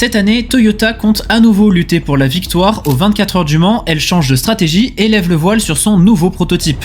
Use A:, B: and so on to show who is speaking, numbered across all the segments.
A: Cette année, Toyota compte à nouveau lutter pour la victoire. Aux 24 heures du Mans, elle change de stratégie et lève le voile sur son nouveau prototype.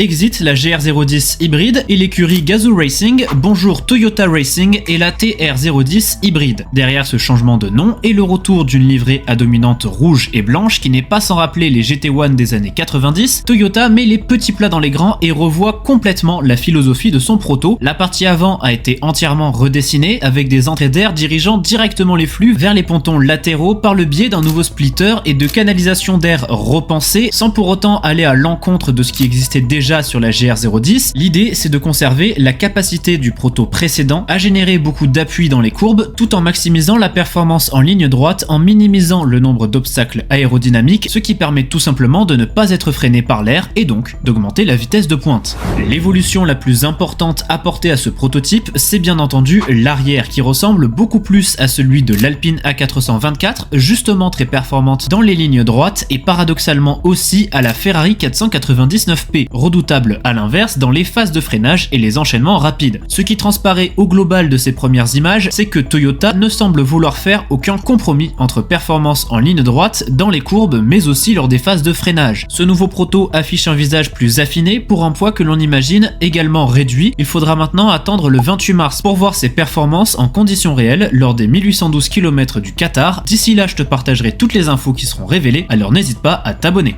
A: Exit la GR010 hybride et l'écurie Gazoo Racing, bonjour Toyota Racing et la TR010 hybride. Derrière ce changement de nom et le retour d'une livrée à dominante rouge et blanche qui n'est pas sans rappeler les GT1 des années 90, Toyota met les petits plats dans les grands et revoit complètement la philosophie de son proto. La partie avant a été entièrement redessinée avec des entrées d'air dirigeant directement les flux vers les pontons latéraux par le biais d'un nouveau splitter et de canalisation d'air repensée sans pour autant aller à l'encontre de ce qui existait déjà sur la GR010. L'idée, c'est de conserver la capacité du proto précédent à générer beaucoup d'appui dans les courbes tout en maximisant la performance en ligne droite en minimisant le nombre d'obstacles aérodynamiques, ce qui permet tout simplement de ne pas être freiné par l'air et donc d'augmenter la vitesse de pointe. L'évolution la plus importante apportée à ce prototype, c'est bien entendu l'arrière qui ressemble beaucoup plus à celui de l'Alpine A424, justement très performante dans les lignes droites et paradoxalement aussi à la Ferrari 499P, redoutable à l'inverse dans les phases de freinage et les enchaînements rapides. Ce qui transparaît au global de ces premières images, c'est que Toyota ne semble vouloir faire aucun compromis entre performance en ligne droite dans les courbes mais aussi lors des phases de freinage. Ce nouveau proto affiche un visage plus affiné pour un poids que l'on imagine également réduit. Il faudra maintenant attendre le 28 mars pour voir ses performances en conditions réelles lors des 1812 km du Qatar. D'ici là, je te partagerai toutes les infos qui seront révélées, alors n'hésite pas à t'abonner.